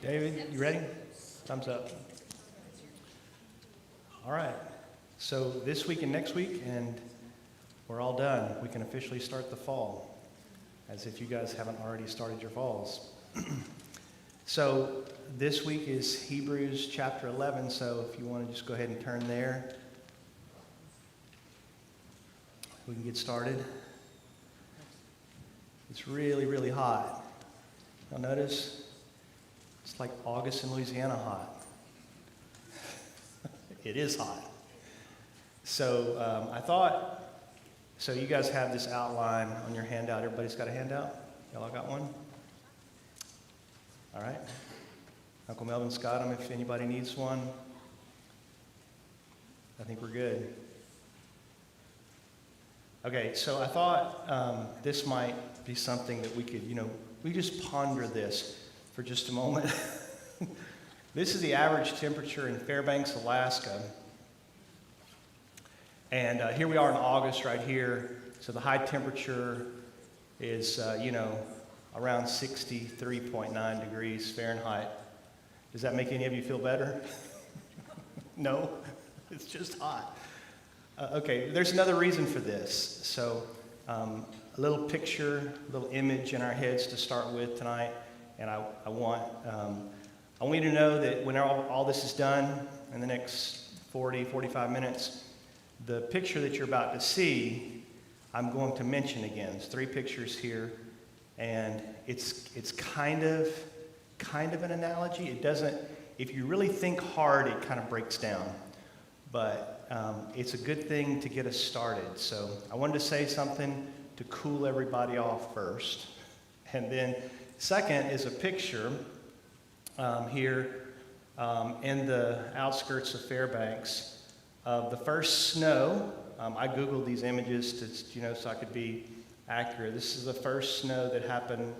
David, you ready? Thumbs up. All right. So this week and next week, and we're all done. We can officially start the fall, as if you guys haven't already started your falls. So this week is Hebrews chapter 11, so if you want to just go ahead and turn there, we can get started. It's really, really hot. You'll notice it's like August in Louisiana hot. It is hot. So I thought, so you guys have this outline on your handout. Everybody's got a handout? Y'all all got one? All right. Uncle Melvin's got them if anybody needs one. I think we're good. Okay, so I thought this might be something that we could, we just ponder this for just a moment. This is the average temperature in Fairbanks, Alaska. And here we are in August right here. So the high temperature is, around 63.9 degrees Fahrenheit. Does that make any of you feel better? No? It's just hot. Okay, there's another reason for this. So a little picture, a little image in our heads to start with tonight. And I want you to know that when all this is done in the next 40, 45 minutes, the picture that you're about to see, I'm going to mention again. There's 3 pictures here, and it's kind of an analogy. It doesn't, if you really think hard, it kind of breaks down. But it's a good thing to get us started. So I wanted to say something to cool everybody off first. And then second is a picture here in the outskirts of Fairbanks of the first snow. I Googled these images to, so I could be accurate. This is the first snow that happened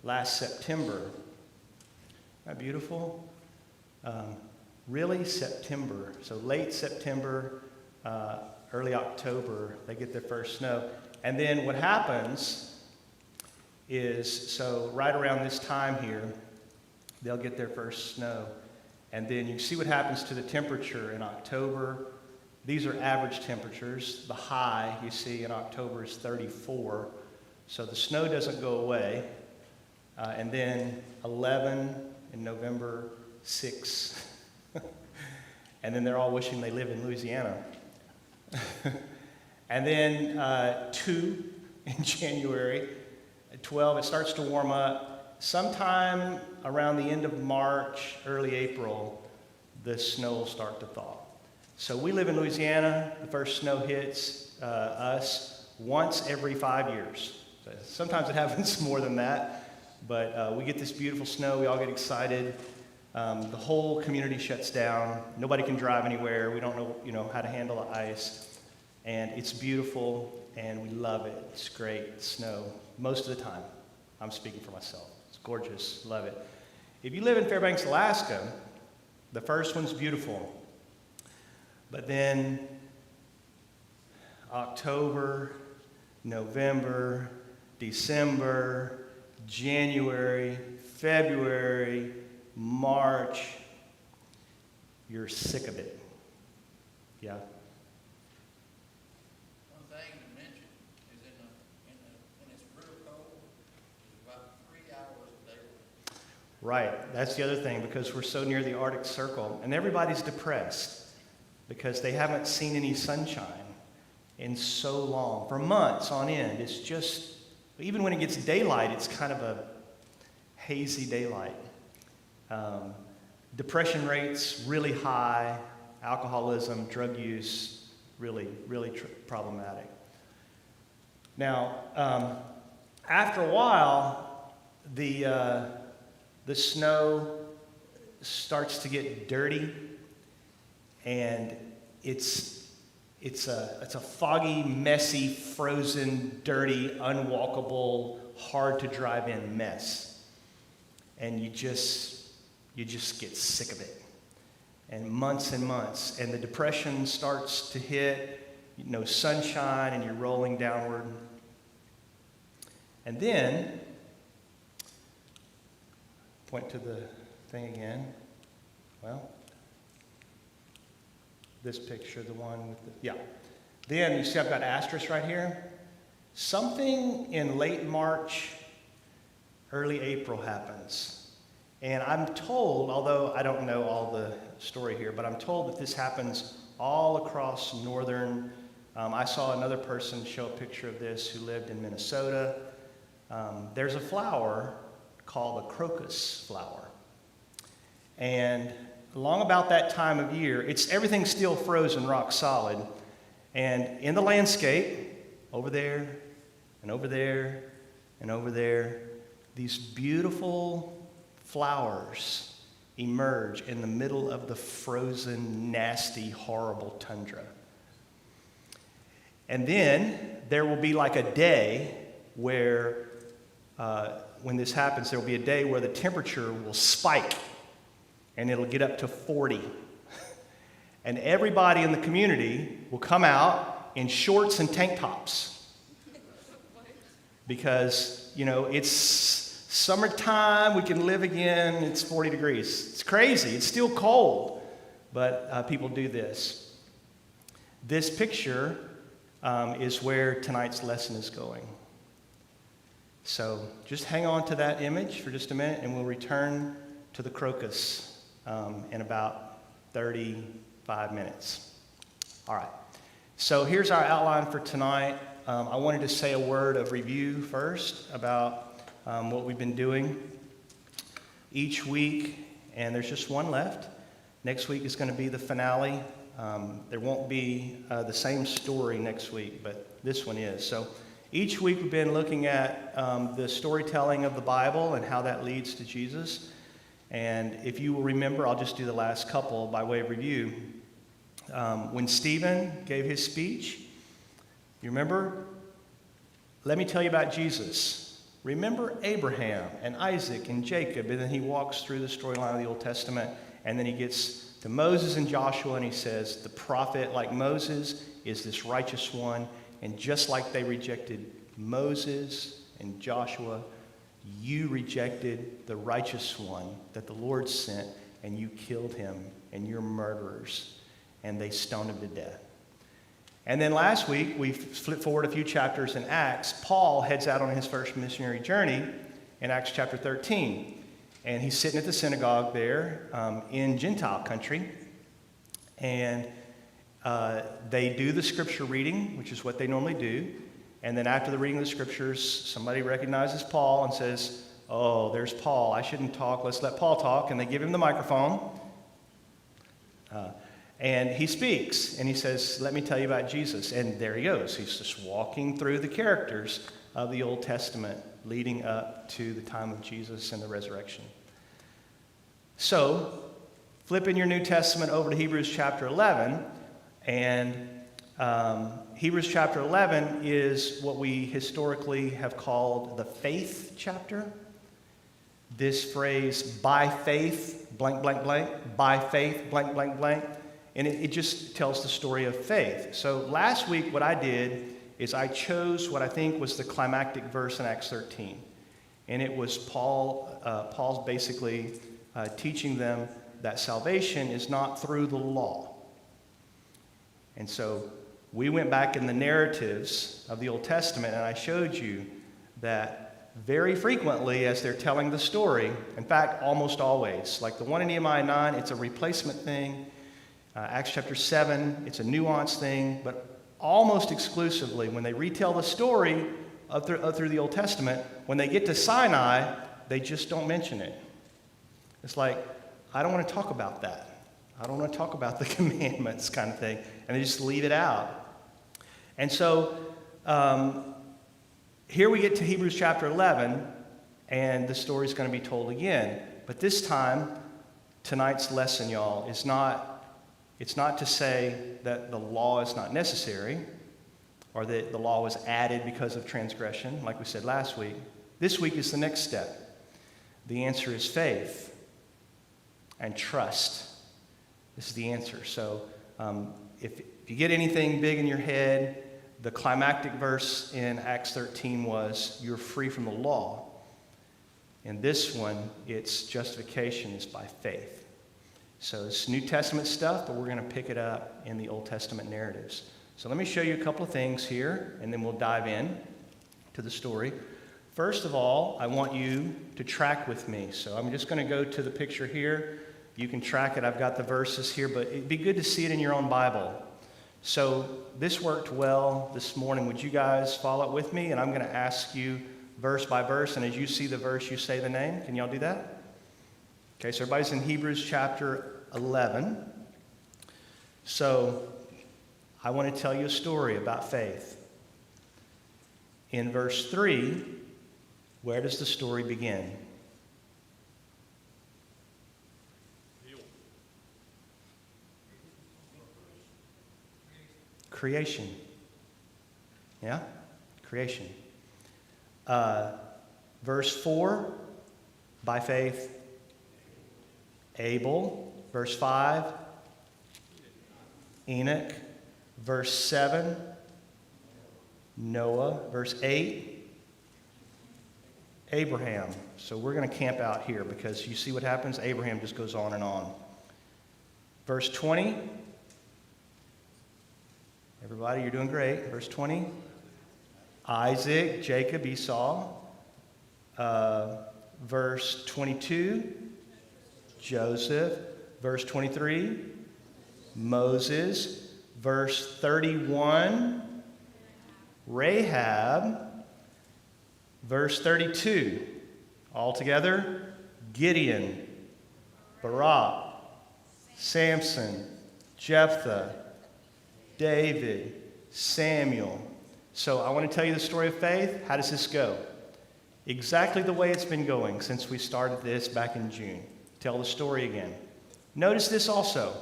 last September. Isn't that beautiful? Really September. So late September, early October, they get their first snow. And then what happens is, so right around this time here, they'll get their first snow. And then you see what happens to the temperature in October. These are average temperatures. The high you see in October is 34. So the snow doesn't go away. And then 11 in November, 6. And then they're all wishing they lived in Louisiana. And then 2 in January. At 12, it starts to warm up. Sometime around the end of March, early April, the snow will start to thaw. So we live in Louisiana. The first snow hits us once every 5 years. So sometimes it happens more than that. But we get this beautiful snow. We all get excited. The whole community shuts down. Nobody can drive anywhere. We don't know, how to handle the ice. And it's beautiful, and we love it. It's great, snow, most of the time. I'm speaking for myself. It's gorgeous, love it. If you live in Fairbanks, Alaska, the first one's beautiful. But then October, November, December, January, February, March, you're sick of it. Yeah? One thing to mention is when it's real cold, it's about 3 hours of daylight. Right. That's the other thing, because we're so near the Arctic Circle. And everybody's depressed because they haven't seen any sunshine in so long. For months on end. It's just, even when it gets daylight, it's kind of a hazy daylight. Depression rates really high, alcoholism, drug use, really, really problematic. Now, after a while, the snow starts to get dirty, and it's a foggy, messy, frozen, dirty, unwalkable, hard to drive in mess, and you just get sick of it. And months, and the depression starts to hit, no sunshine, and you're rolling downward. And then, point to the thing again. Well, this picture, the one with the, yeah. Then you see I've got asterisk right here. Something in late March, early April happens. And I'm told, although I don't know all the story here, but I'm told that this happens all across northern. I saw another person show a picture of this who lived in Minnesota. There's a flower called the crocus flower. And along about that time of year, everything's still frozen rock solid. And in the landscape, over there, and over there, and over there, these beautiful flowers emerge in the middle of the frozen, nasty, horrible tundra. And then there will be like a day where, when this happens, there will be a day where the temperature will spike and it'll get up to 40. And everybody in the community will come out in shorts and tank tops. Because, it's summertime, we can live again, it's 40 degrees. It's crazy, it's still cold, but people do this. This picture is where tonight's lesson is going. So just hang on to that image for just a minute, and we'll return to the crocus in about 35 minutes. All right. So here's our outline for tonight. I wanted to say a word of review first about what we've been doing each week, and there's just one left. Next week is going to be the finale. There won't be the same story next week, but this one is. So each week we've been looking at the storytelling of the Bible and how that leads to Jesus. And if you will remember, I'll just do the last couple by way of review. When Stephen gave his speech, you remember? Let me tell you about Jesus. Remember Abraham and Isaac and Jacob, and then he walks through the storyline of the Old Testament, and then he gets to Moses and Joshua, and he says, the prophet like Moses is this righteous one, and just like they rejected Moses and Joshua, you rejected the righteous one that the Lord sent, and you killed him, and you're murderers. And they stoned him to death. And then last week, we flipped forward a few chapters in Acts. Paul heads out on his first missionary journey in Acts chapter 13. And he's sitting at the synagogue there in Gentile country. And they do the scripture reading, which is what they normally do. And then after the reading of the scriptures, somebody recognizes Paul and says, oh, there's Paul. I shouldn't talk. Let's let Paul talk. And they give him the microphone. And he speaks. And he says, let me tell you about Jesus. And there he goes. He's just walking through the characters of the Old Testament leading up to the time of Jesus and the resurrection. So, flip in your New Testament over to Hebrews chapter 11. And Hebrews chapter 11 is what we historically have called the faith chapter. This phrase, by faith, blank, blank, blank, by faith, blank, blank, blank. And it just tells the story of faith. So last week what I did is I chose what I think was the climactic verse in Acts 13. And it was Paul's basically teaching them that salvation is not through the law. And so we went back in the narratives of the Old Testament, and I showed you that very frequently as they're telling the story, in fact, almost always, like the one in Nehemiah 9, it's a replacement thing. Acts chapter 7, it's a nuanced thing, but almost exclusively when they retell the story through the Old Testament, when they get to Sinai, they just don't mention it. It's like, I don't want to talk about that. I don't want to talk about the commandments kind of thing. And they just leave it out. And so here we get to Hebrews chapter 11, and the story's going to be told again. But this time, tonight's lesson, y'all, it's not to say that the law is not necessary or that the law was added because of transgression, like we said last week. This week is the next step. The answer is faith and trust. This is the answer. So if you get anything big in your head, the climactic verse in Acts 13 was, you're free from the law. In this one, its justification is by faith. So it's New Testament stuff, but we're going to pick it up in the Old Testament narratives. So let me show you a couple of things here, and then we'll dive in to the story. First of all, I want you to track with me. So I'm just going to go to the picture here. You can track it. I've got the verses here, but it'd be good to see it in your own Bible. So this worked well this morning. Would you guys follow it with me? And I'm going to ask you verse by verse, and as you see the verse, you say the name. Can y'all do that? Okay, so everybody's in Hebrews chapter 11. So I want to tell you a story about faith. In verse 3, where does the story begin? Creation. Yeah? Creation. Verse 4, by faith, Abel. Verse 5, Enoch. Verse 7, Noah. Verse 8, Abraham. So we're going to camp out here because you see what happens? Abraham just goes on and on. Verse 20, everybody, you're doing great. Verse 20, Isaac, Jacob, Esau. Verse 22, Joseph. Verse 23, Moses. Verse 31, Rahab. Verse 32, altogether, Gideon, Barak, Samson, Jephthah, David, Samuel. So I want to tell you the story of faith. How does this go? Exactly the way it's been going since we started this back in June. Tell the story again. Notice this also.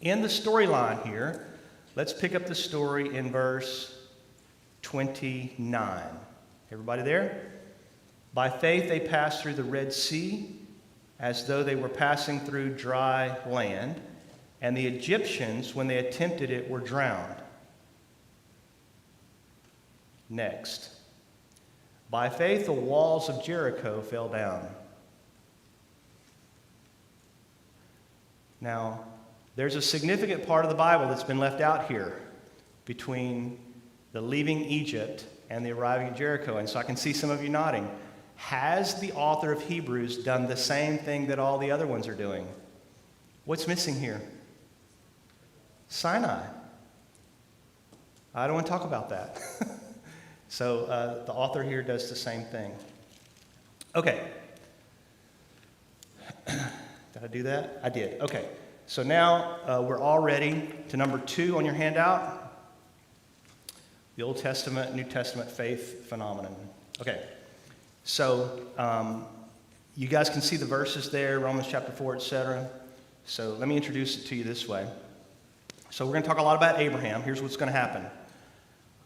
In the storyline here, let's pick up the story in verse 29. Everybody there? By faith they passed through the Red Sea as though they were passing through dry land, and the Egyptians, when they attempted it, were drowned. Next. By faith the walls of Jericho fell down. Now, there's a significant part of the Bible that's been left out here between the leaving Egypt and the arriving at Jericho. And so I can see some of you nodding. Has the author of Hebrews done the same thing that all the other ones are doing? What's missing here? Sinai. I don't want to talk about that. So the author here does the same thing. Okay. Did I do that? I did. Okay. So now we're all ready to number 2 on your handout. The Old Testament, New Testament faith phenomenon. Okay. So you guys can see the verses there, Romans chapter 4, etc. So let me introduce it to you this way. So we're going to talk a lot about Abraham. Here's what's going to happen.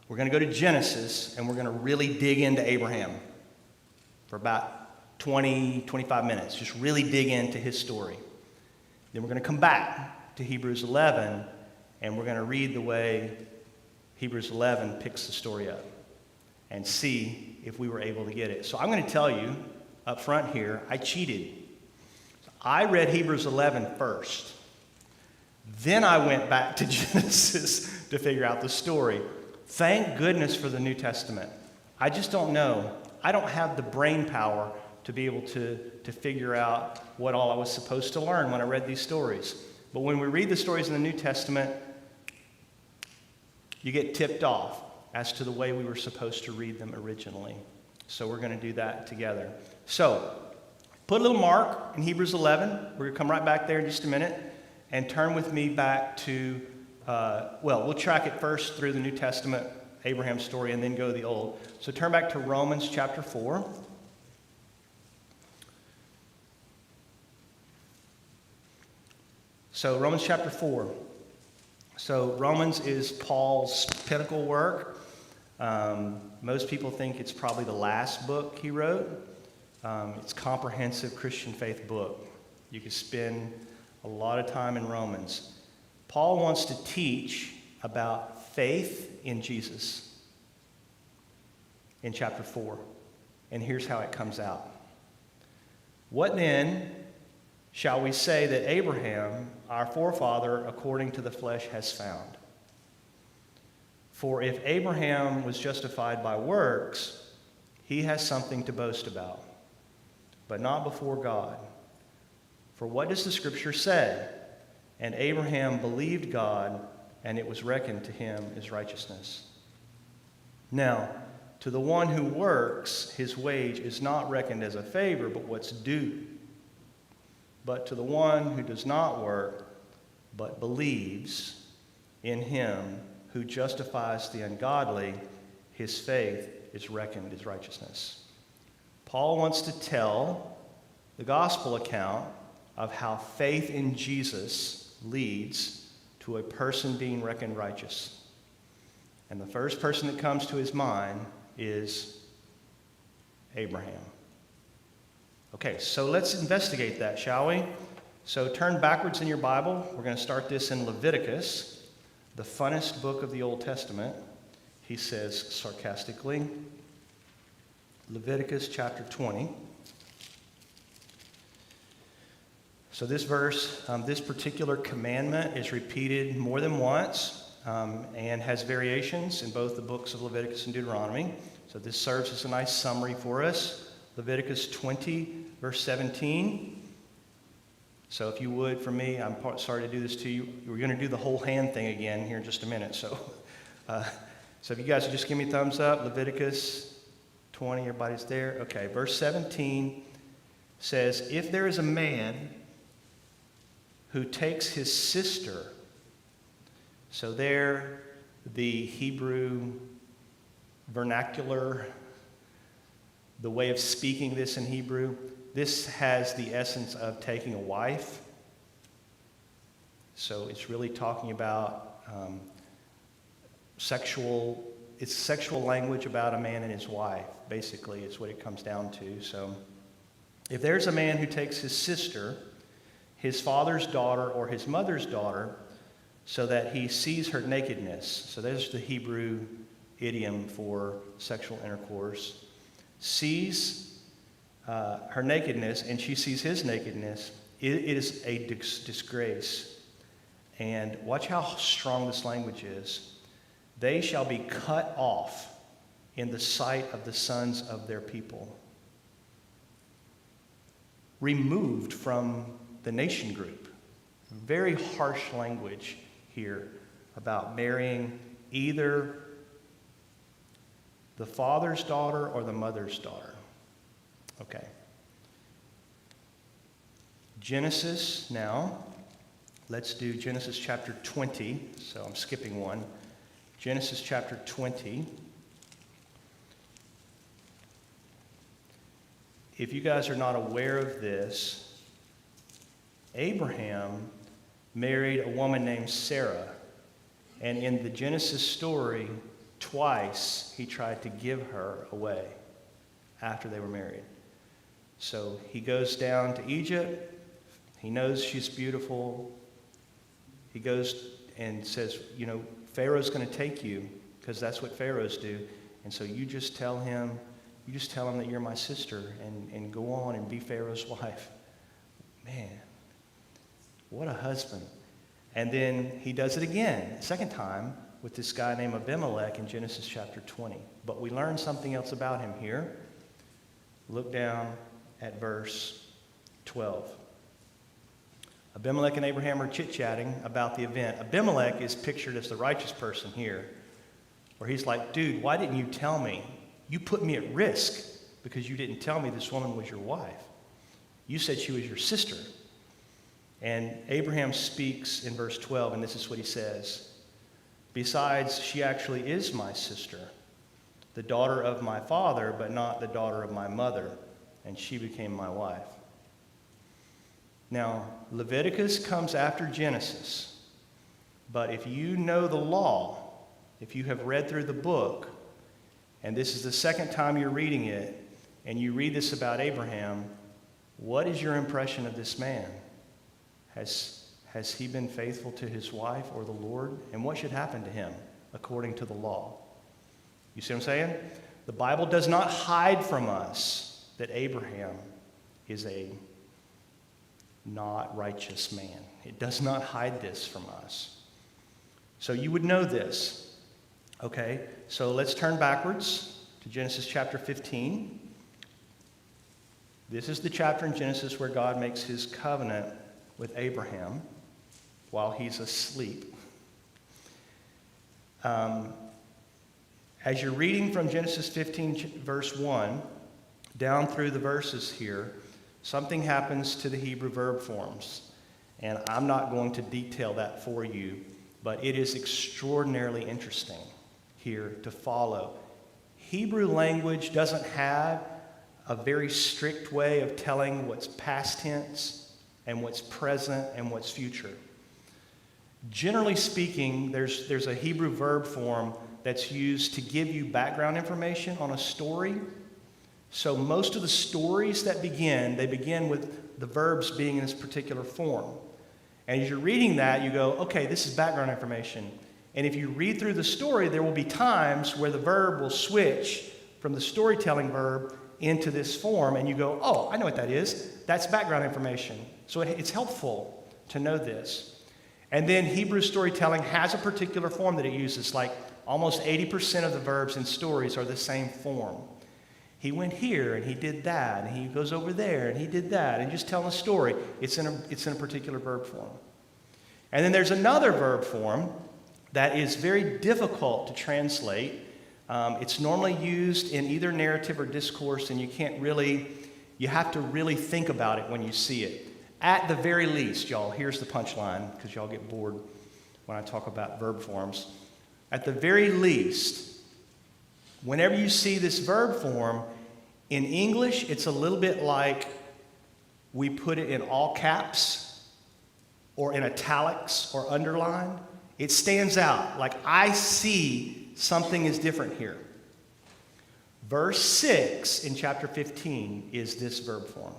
We're going to go to Genesis, and we're going to really dig into Abraham for about 20, 25 minutes. Just really dig into his story. Then we're going to come back to Hebrews 11, and we're going to read the way Hebrews 11 picks the story up and see if we were able to get it. So I'm going to tell you up front here, I cheated. I read Hebrews 11 first. Then I went back to Genesis to figure out the story. Thank goodness for the New Testament. I just don't know. I don't have the brain power to be able to figure out what all I was supposed to learn when I read these stories. But when we read the stories in the New Testament, you get tipped off as to the way we were supposed to read them originally. So we're going to do that together. So put a little mark in Hebrews 11. We're going to come right back there in just a minute and turn with me back to, we'll track it first through the New Testament, Abraham's story, and then go to the Old. So turn back to Romans chapter 4. So Romans chapter 4. So Romans is Paul's pinnacle work. Most people think it's probably the last book he wrote. It's a comprehensive Christian faith book. You could spend a lot of time in Romans. Paul wants to teach about faith in Jesus in chapter 4. And here's how it comes out. What then shall we say that Abraham, our forefather, according to the flesh, has found? For if Abraham was justified by works, he has something to boast about, but not before God. For what does the Scripture say? And Abraham believed God, and it was reckoned to him as righteousness. Now, to the one who works, his wage is not reckoned as a favor, but what's due. But to the one who does not work, but believes in him who justifies the ungodly, his faith is reckoned as righteousness. Paul wants to tell the gospel account of how faith in Jesus leads to a person being reckoned righteous. And the first person that comes to his mind is Abraham. Okay, so let's investigate that, shall we? So turn backwards in your Bible. We're going to start this in Leviticus, the funnest book of the Old Testament, he says sarcastically. Leviticus chapter 20. So this verse, this particular commandment is repeated more than once and has variations in both the books of Leviticus and Deuteronomy. So this serves as a nice summary for us. Leviticus 20, verse 17. So if you would, for me, I'm sorry to do this to you. We're going to do the whole hand thing again here in just a minute. So if you guys would just give me a thumbs up. Leviticus 20, everybody's there? Okay, verse 17 says, if there is a man who takes his sister, so there the Hebrew vernacular, the way of speaking this in Hebrew, this has the essence of taking a wife. So it's really talking about sexual language about a man and his wife, basically, is what it comes down to. So if there's a man who takes his sister, his father's daughter or his mother's daughter, so that he sees her nakedness. So there's the Hebrew idiom for sexual intercourse. Sees her nakedness, and she sees his nakedness. It is a disgrace. And watch how strong this language is. They shall be cut off in the sight of the sons of their people. Removed from the nation group. Very harsh language here about marrying either the father's daughter or the mother's daughter. Okay. Genesis now. Let's do Genesis chapter 20. So I'm skipping one. Genesis chapter 20. If you guys are not aware of this, Abraham married a woman named Sarah. And in the Genesis story, twice he tried to give her away after they were married. So he goes down to Egypt. He knows she's beautiful. He goes and says, Pharaoh's going to take you, because that's what pharaohs do. And so you just tell him that you're my sister and go on and be Pharaoh's wife. Man, what a husband. And then he does it again, second time, with this guy named Abimelech in Genesis chapter 20. But we learn something else about him here. Look down at verse 12. Abimelech and Abraham are chit-chatting about the event. Abimelech is pictured as the righteous person here, where he's like, dude, why didn't you tell me? You put me at risk because you didn't tell me this woman was your wife. You said she was your sister. And Abraham speaks in verse 12, and this is what he says. Besides, she actually is my sister, the daughter of my father, but not the daughter of my mother, and she became my wife. Now, Leviticus comes after Genesis, but if you know the law, if you have read through the book, and this is the second time you're reading it, and you read this about Abraham, what is your impression of this man? Has he been faithful to his wife or the Lord? And what should happen to him according to the law? You see what I'm saying? The Bible does not hide from us that Abraham is a not righteous man. It does not hide this from us. So you would know this. Okay, so let's turn backwards to Genesis chapter 15. This is the chapter in Genesis where God makes his covenant with Abraham while he's asleep. As you're reading from Genesis 15, verse 1, down through the verses here, something happens to the Hebrew verb forms. And I'm not going to detail that for you, but it is extraordinarily interesting here to follow. Hebrew language doesn't have a very strict way of telling what's past tense and what's present and what's future. Generally speaking, there's a Hebrew verb form that's used to give you background information on a story. So most of the stories that they begin with the verbs being in this particular form. And as you're reading that, you go, okay, this is background information. And if you read through the story, there will be times where the verb will switch from the storytelling verb into this form, and you go, oh, I know what that is. That's background information. So it's helpful to know this. And then Hebrew storytelling has a particular form that it uses, like almost 80% of the verbs in stories are the same form. He went here, and he did that, and he goes over there, and he did that, and just telling a story. It's in a particular verb form. And then there's another verb form that is very difficult to translate. It's normally used in either narrative or discourse, and you have to really think about it when you see it. At the very least, y'all, here's the punchline, because y'all get bored when I talk about verb forms. At the very least, whenever you see this verb form, in English, it's a little bit like we put it in all caps or in italics or underlined. It stands out, like I see something is different here. Verse 6 in chapter 15 is this verb form.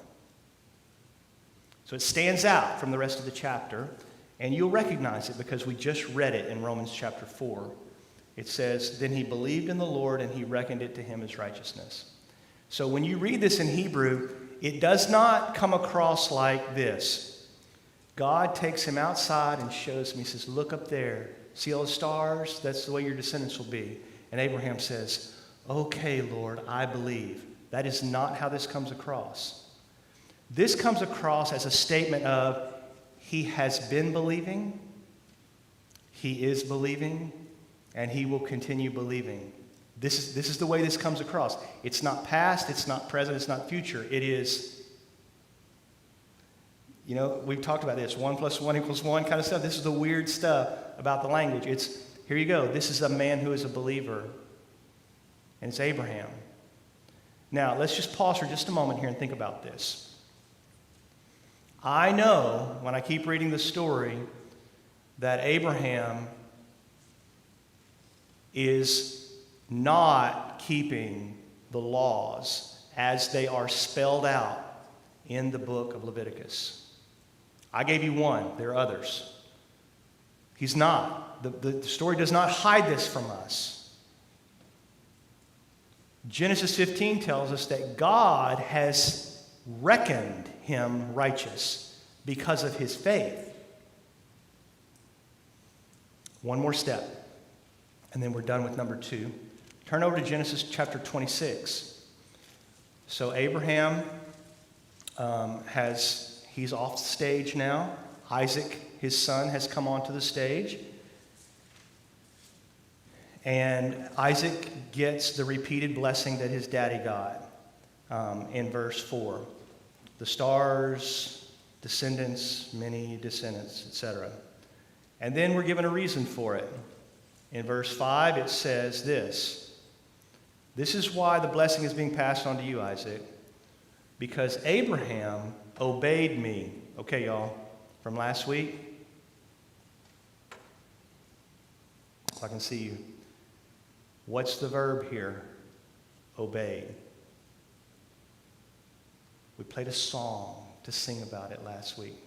So it stands out from the rest of the chapter, and you'll recognize it because we just read it in Romans chapter 4. It says, then he believed in the Lord, and he reckoned it to him as righteousness. So when you read this in Hebrew, it does not come across like this. God takes him outside and shows him, he says, look up there. See all the stars? That's the way your descendants will be. And Abraham says, okay, Lord, I believe. That is not how this comes across. This comes across as a statement of he has been believing, he is believing, and he will continue believing. This is the way this comes across. It's not past, it's not present, it's not future. It is, we've talked about this, 1 + 1 = 1 kind of stuff. This is the weird stuff about the language. It's, here you go, this is a man who is a believer, and it's Abraham. Now, let's just pause for just a moment here and think about this. I know, when I keep reading the story, that Abraham is not keeping the laws as they are spelled out in the book of Leviticus. I gave you one. There are others. He's not. The story does not hide this from us. Genesis 15 tells us that God has reckoned him righteous because of his faith. One more step, and then we're done with number 2. Turn over to Genesis chapter 26. So Abraham he's off the stage now. Isaac, his son, has come onto the stage. And Isaac gets the repeated blessing that his daddy got in verse 4. The stars, descendants, many descendants, etc. And then we're given a reason for it. In verse 5, it says this. This is why the blessing is being passed on to you, Isaac, because Abraham obeyed me. Okay, y'all, from last week. So I can see you. What's the verb here? Obeyed. We played a song to sing about it last week.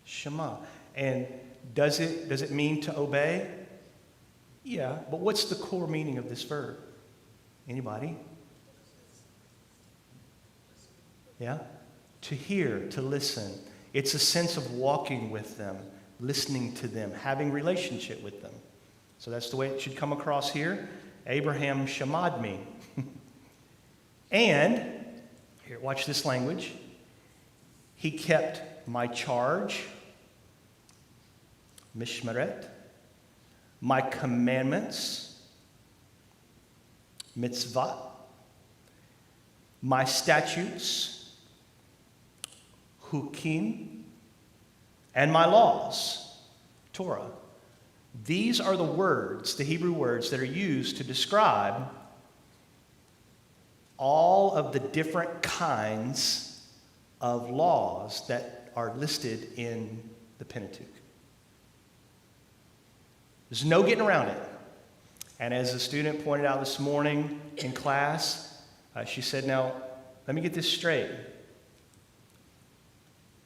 Shema. And does it mean to obey? Yeah, but what's the core meaning of this verb? Anybody? Yeah? to hear, to listen. It's a sense of walking with them, listening to them, having relationship with them. So that's the way it should come across here. Abraham shamad me. And, here, watch this language. He kept my charge, mishmeret, my commandments, mitzvah, my statutes, hukim, and my laws, Torah. These are the words, the Hebrew words, that are used to describe all of the different kinds of laws that are listed in the Pentateuch. There's no getting around it. And as a student pointed out this morning in class, she said, now, let me get this straight.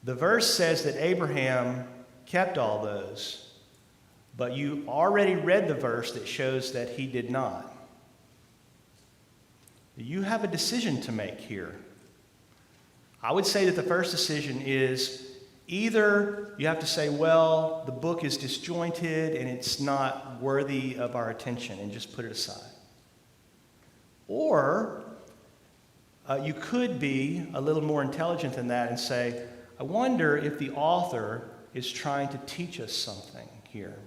The verse says that Abraham kept all those, but you already read the verse that shows that he did not. You have a decision to make here. I would say that the first decision is either you have to say, well, the book is disjointed and it's not worthy of our attention, and just put it aside. Or you could be a little more intelligent than that and say, I wonder if the author is trying to teach us something here.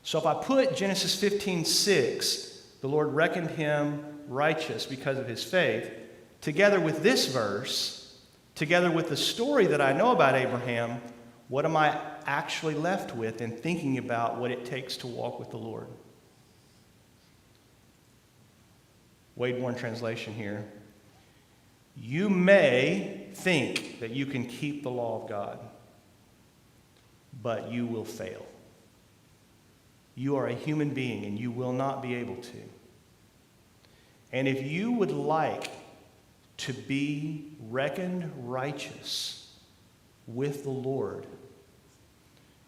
So if I put Genesis 15:6, the Lord reckoned him righteous because of his faith, together with this verse, together with the story that I know about Abraham, what am I actually left with in thinking about what it takes to walk with the Lord? Wade Warren translation here. You may think that you can keep the law of God, but you will fail. You are a human being and you will not be able to. And if you would like to be reckoned righteous with the Lord,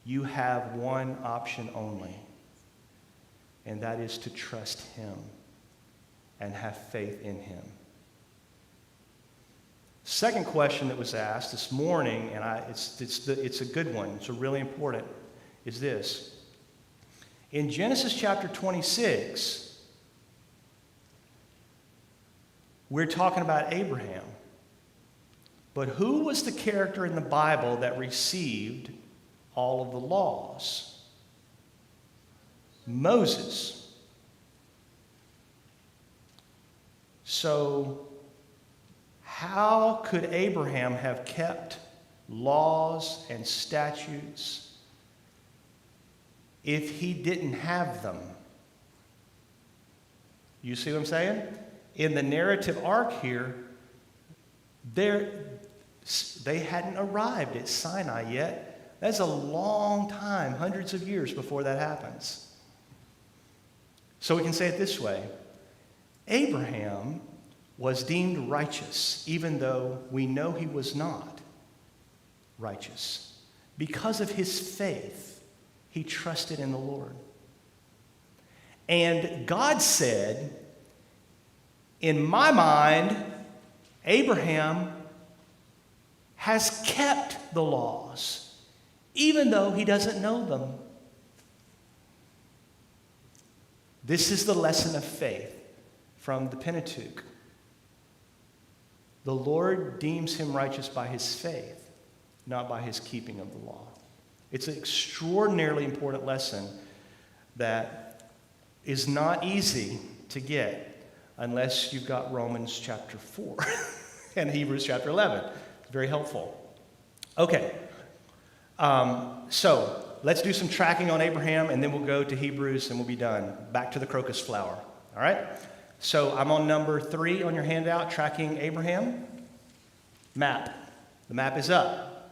you have one option only, and that is to trust him and have faith in him. Second question that was asked this morning, and it's a good one, it's a really important, is this. In Genesis chapter 26, we're talking about Abraham. But who was the character in the Bible that received all of the laws? Moses. So, how could Abraham have kept laws and statutes if he didn't have them? You see what I'm saying? In the narrative arc here, they hadn't arrived at Sinai yet. That's a long time, hundreds of years before that happens. So we can say it this way. Abraham was deemed righteous, even though we know he was not righteous. Because of his faith, he trusted in the Lord. And God said, in my mind, Abraham has kept the laws, even though he doesn't know them. This is the lesson of faith from the Pentateuch. The Lord deems him righteous by his faith, not by his keeping of the law. It's an extraordinarily important lesson that is not easy to get unless you've got Romans chapter 4 and Hebrews chapter 11. It's very helpful. Okay, so let's do some tracking on Abraham, and then we'll go to Hebrews, and we'll be done. Back to the crocus flower, all right? So I'm on number 3 on your handout, tracking Abraham. Map. The map is up.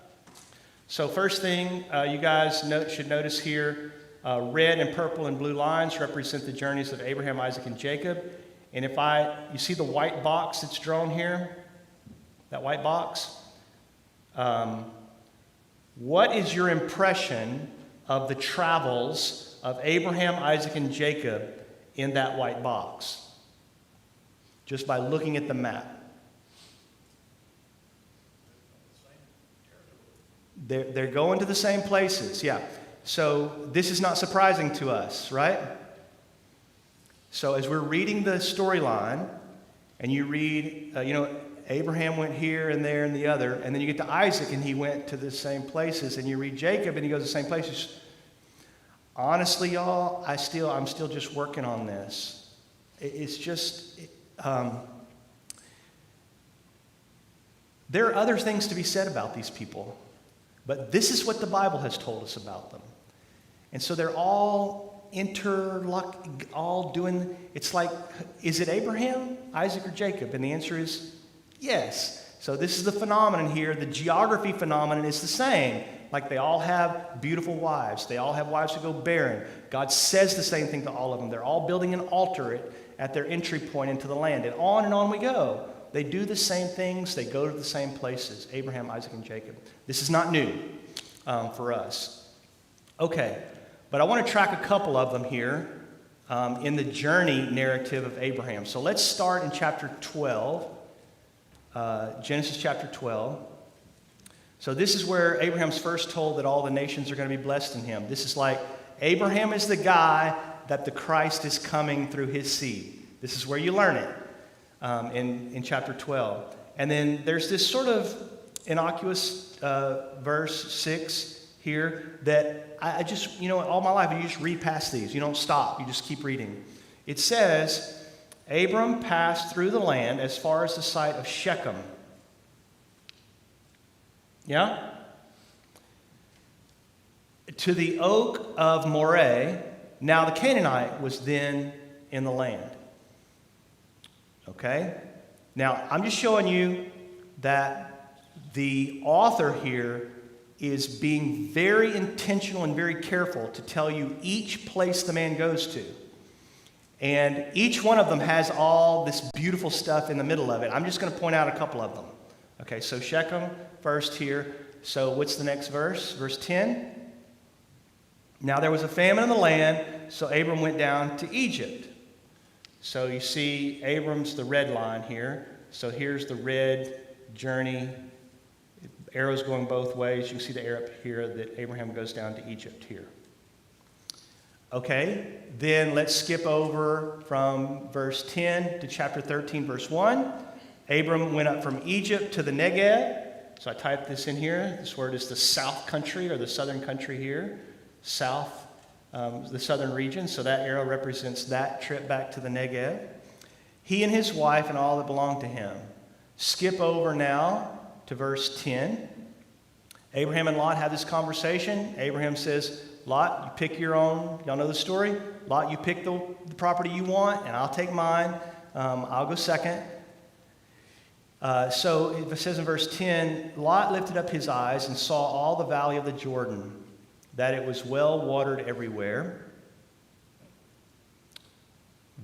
So first thing you guys should notice here, red and purple and blue lines represent the journeys of Abraham, Isaac, and Jacob. And you see the white box that's drawn here? That white box? What is your impression of the travels of Abraham, Isaac, and Jacob in that white box? Just by looking at the map. They're going to the same places, yeah. So this is not surprising to us, right? So as we're reading the storyline, and you read, Abraham went here and there and the other, and then you get to Isaac and he went to the same places, and you read Jacob and he goes to the same places. Honestly, y'all, I'm still just working on this. It's just, there are other things to be said about these people, but this is what the Bible has told us about them. And so they're all all doing, it's like, is it Abraham, Isaac, or Jacob? And the answer is yes. So this is the phenomenon here. The geography phenomenon is the same. Like they all have beautiful wives. They all have wives who go barren. God says the same thing to all of them. They're all building an altar at their entry point into the land. And on we go. They do the same things. They go to the same places. Abraham, Isaac, and Jacob. This is not new for us. Okay, but I want to track a couple of them here in the journey narrative of Abraham. So let's start in chapter 12, Genesis chapter 12. So this is where Abraham's first told that all the nations are going to be blessed in him. This is like Abraham is the guy that the Christ is coming through his seed. This is where you learn it in chapter 12. And then there's this sort of innocuous verse 6 here that I just, all my life, you just read past these. You don't stop. You just keep reading. It says, Abram passed through the land as far as the site of Shechem. Yeah? To the oak of Moreh. Now the Canaanite was then in the land. Okay? Now, I'm just showing you that the author here is being very intentional and very careful to tell you each place the man goes to. And each one of them has all this beautiful stuff in the middle of it. I'm just going to point out a couple of them. Okay, so Shechem first here. So what's the next verse? Verse 10. Now there was a famine in the land, so Abram went down to Egypt. So you see Abram's the red line here. So here's the red journey. Arrows going both ways. You see the arrow here that Abraham goes down to Egypt here. Okay, then let's skip over from verse 10 to chapter 13, verse 1. Abram went up from Egypt to the Negev. So I typed this in here. This word is the south country or the southern country here. South, the southern region. So that arrow represents that trip back to the Negev. He and his wife and all that belonged to him. Skip over now to verse 10. Abraham and Lot have this conversation. Abraham says, Lot, you pick your own. Y'all know the story? Lot, you pick the property you want, and I'll take mine. I'll go second. So it says in verse 10, Lot lifted up his eyes and saw all the valley of the Jordan, that it was well watered everywhere.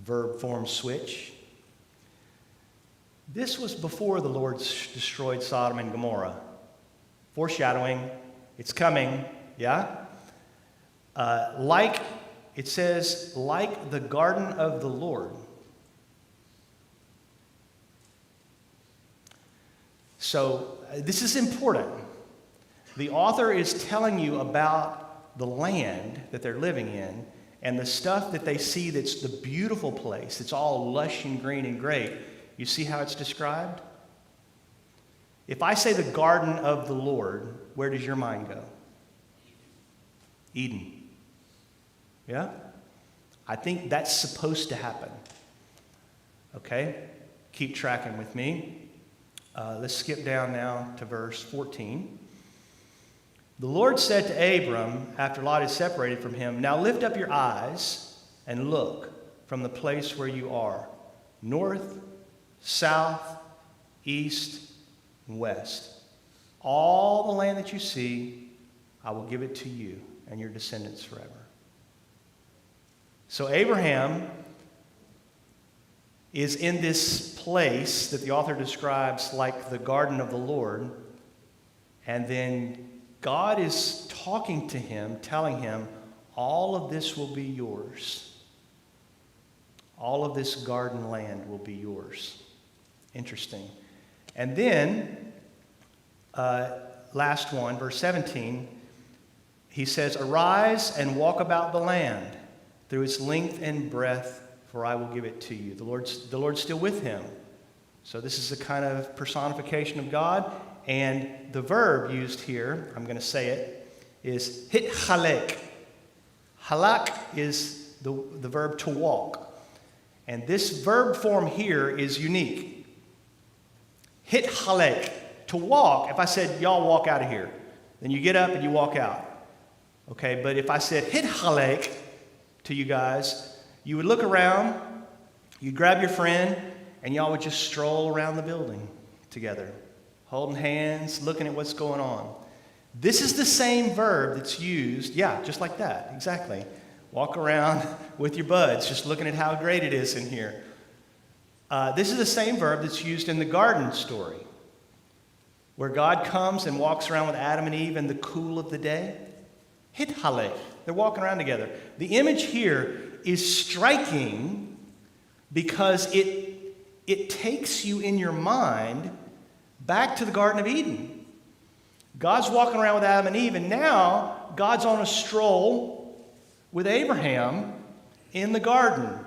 Verb form switch. This was before the Lord destroyed Sodom and Gomorrah. Foreshadowing, it's coming, yeah? It says, like the garden of the Lord. So this is important. The author is telling you about the land that they're living in and the stuff that they see that's the beautiful place. It's all lush and green and great. You see how it's described? If I say the garden of the Lord, where does your mind go? Eden. Yeah? I think that's supposed to happen. Okay? Keep tracking with me. Let's skip down now to verse 14. The Lord said to Abram, after Lot is separated from him, now lift up your eyes and look from the place where you are, north, south, east, and west. All the land that you see, I will give it to you and your descendants forever. So Abraham is in this place that the author describes like the garden of the Lord, and then God is talking to him, telling him, all of this will be yours. All of this garden land will be yours. Interesting. And then last one, verse 17, he says, "Arise and walk about the land through its length and breadth, for I will give it to you." The Lord's still with him. So this is a kind of personification of God. And the verb used here, I'm going to say it, is hitchalek. Halak is the verb to walk. And this verb form here is unique. Hitchalek, to walk. If I said, y'all walk out of here, then you get up and you walk out. Okay, but if I said hitchalek to you guys, you would look around, you'd grab your friend, and y'all would just stroll around the building together, holding hands, looking at what's going on. This is the same verb that's used, yeah, just like that, exactly. Walk around with your buds, just looking at how great it is in here. This is the same verb that's used in the garden story, where God comes and walks around with Adam and Eve in the cool of the day. Hitchalek. They're walking around together. The image here is striking because it takes you in your mind back to the Garden of Eden. God's walking around with Adam and Eve, and now God's on a stroll with Abraham in the garden.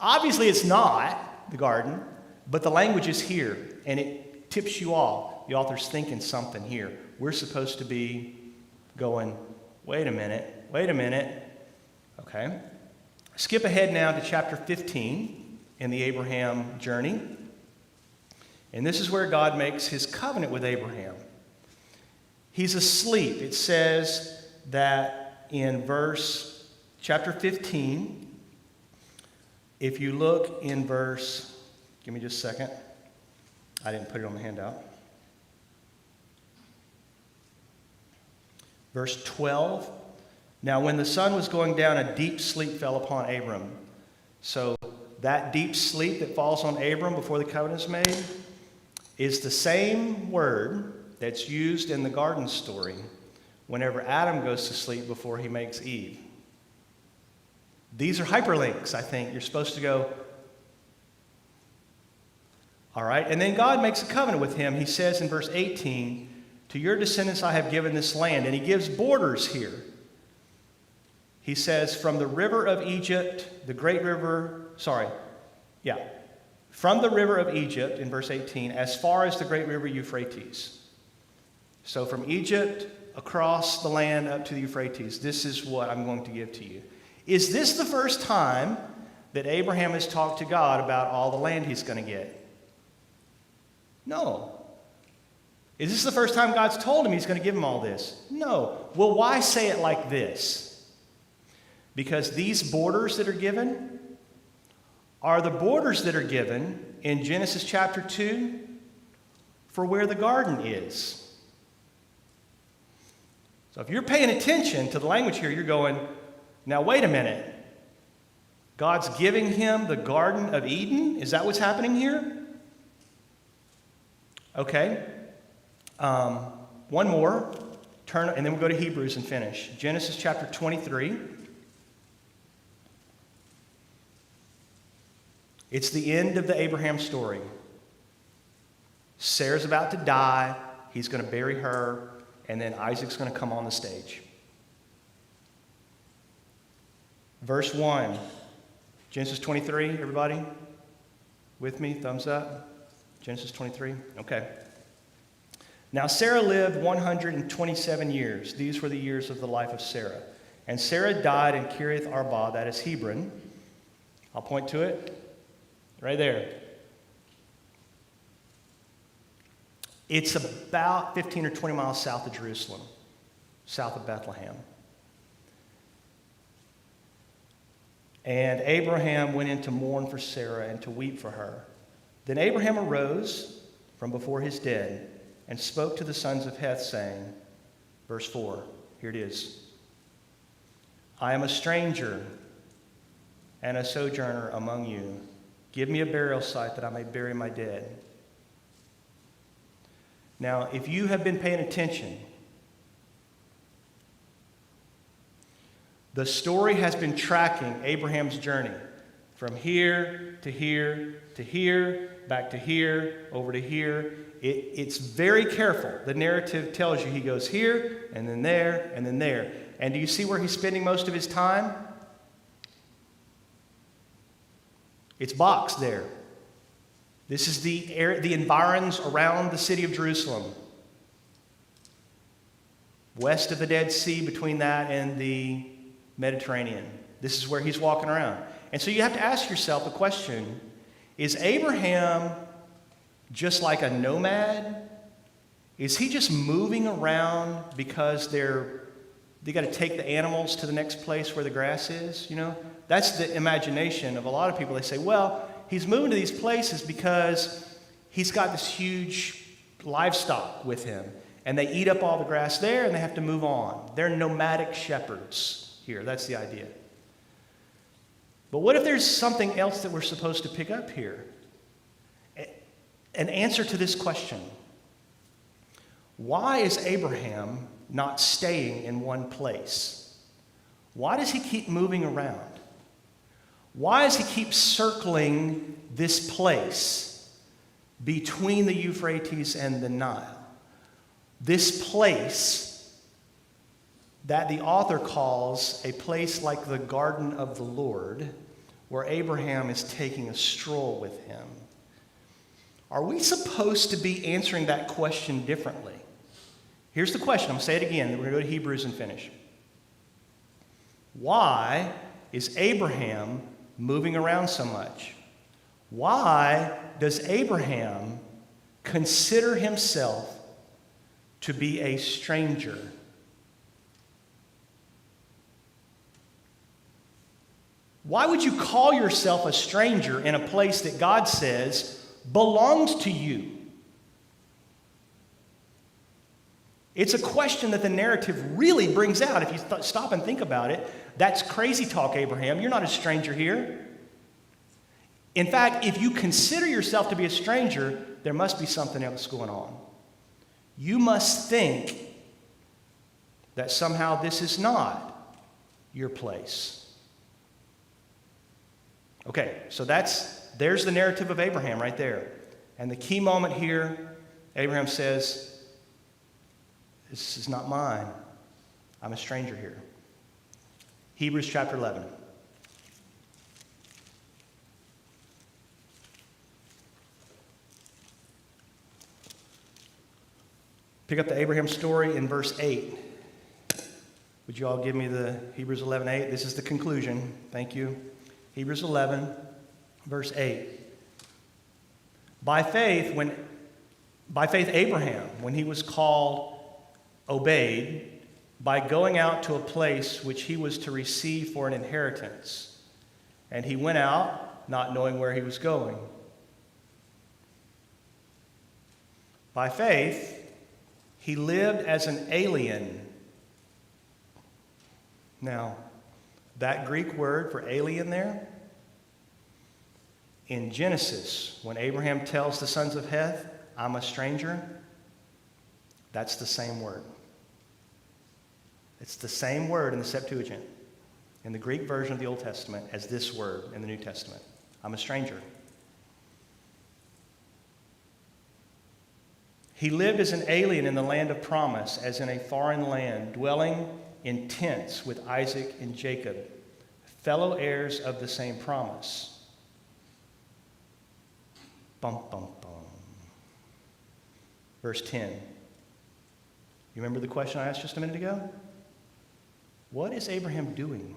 Obviously it's not the garden, but the language is here, and it tips you off. The author's thinking something here. We're supposed to be going, wait a minute. Okay. Skip ahead now to chapter 15 in the Abraham journey. And this is where God makes his covenant with Abraham. He's asleep. It says that in chapter 15, if you look in give me just a second. I didn't put it on the handout. Verse 12, "Now when the sun was going down, a deep sleep fell upon Abram." So that deep sleep that falls on Abram before the covenant is made is the same word that's used in the garden story whenever Adam goes to sleep before he makes Eve. These are hyperlinks, I think. You're supposed to go, all right. And then God makes a covenant with him. He says in verse 18, "To your descendants I have given this land." And he gives borders here. He says, from the river of Egypt, from the river of Egypt, in verse 18, as far as the great river Euphrates. So from Egypt across the land up to the Euphrates, this is what I'm going to give to you. Is this the first time that Abraham has talked to God about all the land he's going to get? No. Is this the first time God's told him he's going to give him all this? No. Well, why say it like this? Because these borders that are given are the borders that are given in Genesis chapter 2 for where the garden is. So if you're paying attention to the language here, you're going, now wait a minute. God's giving him the Garden of Eden? Is that what's happening here? Okay. One more. And then we'll go to Hebrews and finish. Genesis chapter 23. It's the end of the Abraham story. Sarah's about to die. He's going to bury her. And then Isaac's going to come on the stage. Verse 1. Genesis 23, everybody? With me? Thumbs up. Genesis 23? Okay. Now Sarah lived 127 years. These were the years of the life of Sarah. And Sarah died in Kiriath Arba, that is Hebron. I'll point to it. Right there. It's about 15 or 20 miles south of Jerusalem, south of Bethlehem. And Abraham went in to mourn for Sarah and to weep for her. Then Abraham arose from before his dead and spoke to the sons of Heth, saying, verse 4, here it is, I am a stranger and a sojourner among you. Give me a burial site that I may bury my dead. Now, if you have been paying attention, the story has been tracking Abraham's journey From here to here to here, back to here, over to here. It's very careful. The narrative tells you he goes here, and then there, and then there. And do you see where he's spending most of his time? It's boxed there. This is the environs around the city of Jerusalem. West of the Dead Sea, between that and the Mediterranean. This is where he's walking around. And so you have to ask yourself the question, is Abraham just like a nomad? Is he just moving around because they got to take the animals to the next place where the grass is? You know, that's the imagination of a lot of people. They say, well, he's moving to these places because he's got this huge livestock with him, and they eat up all the grass there, and they have to move on. They're nomadic shepherds here. That's the idea. But what if there's something else that we're supposed to pick up here? An answer to this question. Why is Abraham not staying in one place? Why does he keep moving around? Why does he keep circling this place between the Euphrates and the Nile? This place that the author calls a place like the garden of the Lord, where Abraham is taking a stroll with him. Are we supposed to be answering that question differently? Here's the question. I'm going to say it again. Then we're going to go to Hebrews and finish. Why is Abraham moving around so much? Why does Abraham consider himself to be a stranger? Why would you call yourself a stranger in a place that God says belongs to you? It's a question that the narrative really brings out. If you stop and think about it, that's crazy talk, Abraham. You're not a stranger here. In fact, if you consider yourself to be a stranger, there must be something else going on. You must think that somehow this is not your place. Okay, so there's the narrative of Abraham right there. And the key moment here, Abraham says, this is not mine. I'm a stranger here. Hebrews chapter 11. Pick up the Abraham story in verse 8. Would you all give me the Hebrews 11:8? This is the conclusion. Thank you. Hebrews 11, verse 8. By faith, Abraham, when he was called, obeyed by going out to a place which he was to receive for an inheritance. And he went out, not knowing where he was going. By faith, he lived as an alien. Now, that Greek word for alien there, in Genesis, when Abraham tells the sons of Heth, I'm a stranger, that's the same word. It's the same word in the Septuagint, in the Greek version of the Old Testament, as this word in the New Testament. I'm a stranger. He lived as an alien in the land of promise, as in a foreign land, dwelling in tents with Isaac and Jacob, fellow heirs of the same promise. Bum, bum, bum. Verse 10. You remember the question I asked just a minute ago? What is Abraham doing?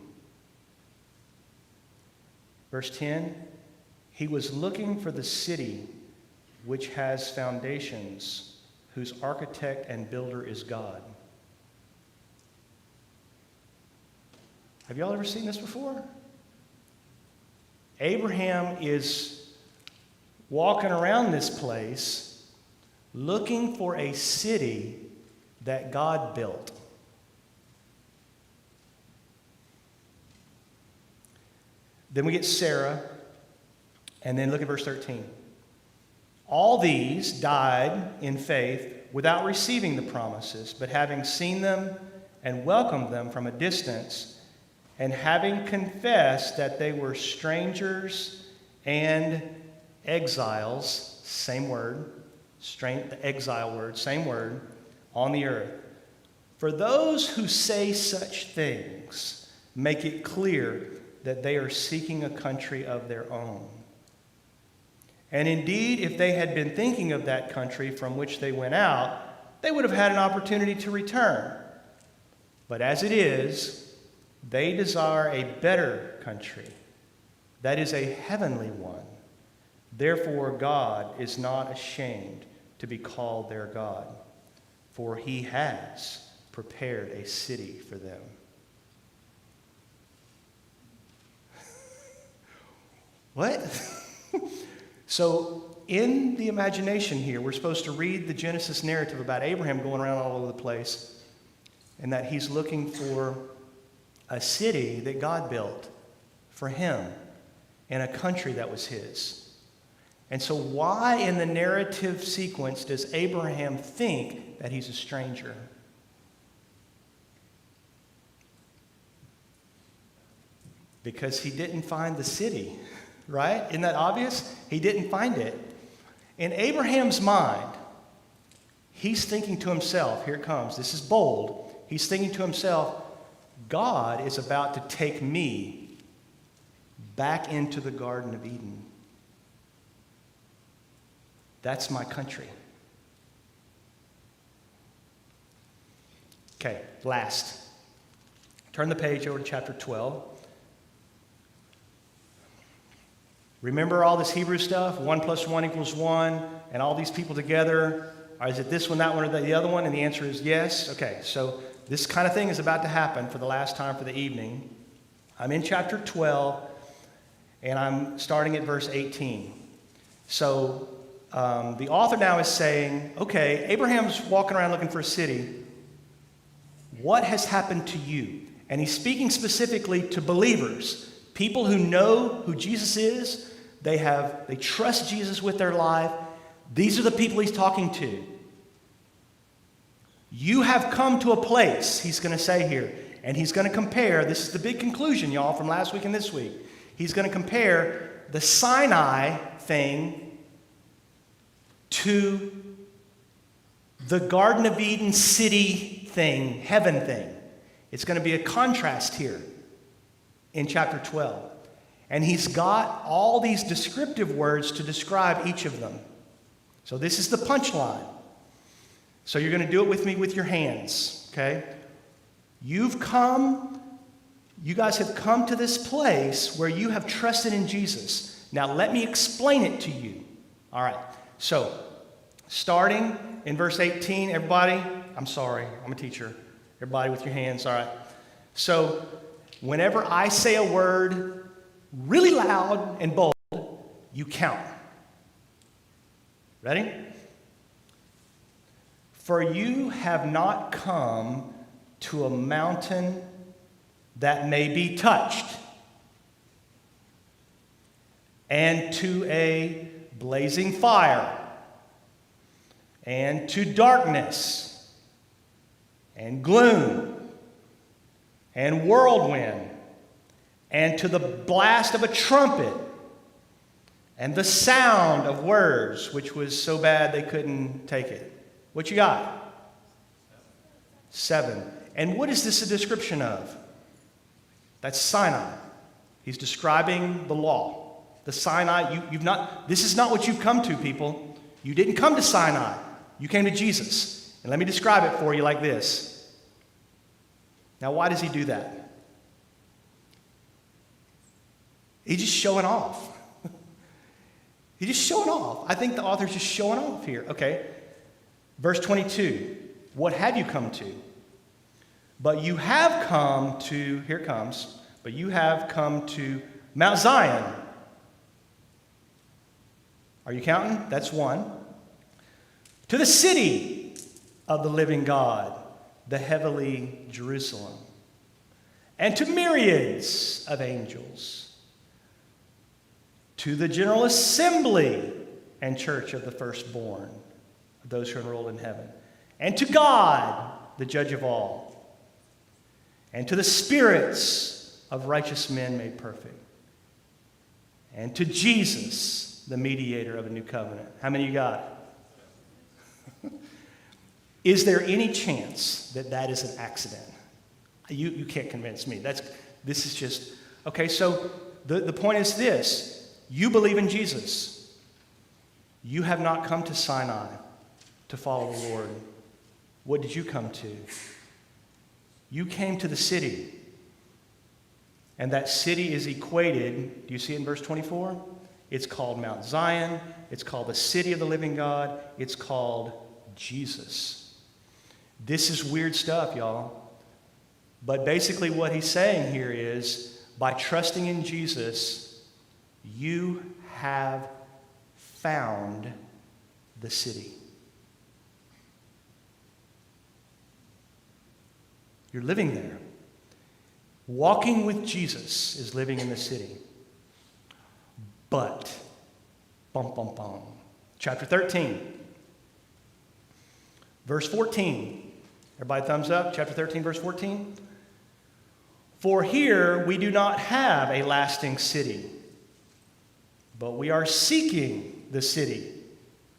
Verse 10. He was looking for the city which has foundations, whose architect and builder is God. Have y'all ever seen this before? Abraham is walking around this place looking for a city that God built. Then we get Sarah, and then look at verse 13. All these died in faith without receiving the promises, but having seen them and welcomed them from a distance, And having confessed that they were strangers and exiles, same word, the exile word, same word, on the earth. For those who say such things, make it clear that they are seeking a country of their own. And indeed, if they had been thinking of that country from which they went out, they would have had an opportunity to return. But as it is, they desire a better country, that is a heavenly one. Therefore, God is not ashamed to be called their God, for he has prepared a city for them. What? So, in the imagination here, we're supposed to read the Genesis narrative about Abraham going around all over the place, and that he's looking for a city that God built for him in a country that was his. And so why in the narrative sequence does Abraham think that he's a stranger? Because he didn't find the city, right? Isn't that obvious? He didn't find it. In Abraham's mind, he's thinking to himself, here it comes, this is bold. He's thinking to himself, God is about to take me back into the Garden of Eden. That's my country. Okay, last. Turn the page over to chapter 12. Remember all this Hebrew stuff? 1 + 1 = 1, and all these people together. Or is it this one, that one, or the other one? And the answer is yes. Okay, so this kind of thing is about to happen for the last time for the evening. I'm in chapter 12, and I'm starting at verse 18. So the author now is saying, okay, Abraham's walking around looking for a city. What has happened to you? And he's speaking specifically to believers, people who know who Jesus is. They trust Jesus with their life. These are the people he's talking to. You have come to a place, he's going to say here, and he's going to compare, this is the big conclusion, y'all, from last week and this week. He's going to compare the Sinai thing to the Garden of Eden city thing, heaven thing. It's going to be a contrast here in chapter 12. And he's got all these descriptive words to describe each of them. So this is the punchline. So you're going to do it with me with your hands, okay? You guys have come to this place where you have trusted in Jesus. Now let me explain it to you. All right. So starting in verse 18, everybody, I'm sorry, I'm a teacher. Everybody with your hands, all right. So whenever I say a word really loud and bold, you count. Ready? For you have not come to a mountain that may be touched, and to a blazing fire, and to darkness, and gloom, and whirlwind, and to the blast of a trumpet, and the sound of words, which was so bad they couldn't take it. What you got? 7. And what is this a description of? That's Sinai. He's describing the law. The Sinai, this is not what you've come to, people. You didn't come to Sinai. You came to Jesus. And let me describe it for you like this. Now, why does he do that? He's just showing off. He's just showing off. I think the author's just showing off here. Okay. Verse 22. What have you come to? But you have come to, here it comes, but you have come to Mount Zion. Are you counting? That's 1. To the city of the living God, the heavenly Jerusalem, and to myriads of angels, to the general assembly and church of the firstborn, of those who are enrolled in heaven, and to God, the judge of all, and to the spirits of righteous men made perfect. And to Jesus, the mediator of a new covenant. How many you got? Is there any chance that that is an accident? You can't convince me. This is just, okay, so the point is this. You believe in Jesus. You have not come to Sinai to follow the Lord. What did you come to? You came to the city. And that city is equated, do you see it in verse 24? It's called Mount Zion. It's called the city of the living God. It's called Jesus. This is weird stuff, y'all. But basically what he's saying here is, by trusting in Jesus, you have found the city. You're living there. Walking with Jesus is living in the city. But, chapter 13, verse 14. Everybody thumbs up, chapter 13, verse 14. For here we do not have a lasting city, but we are seeking the city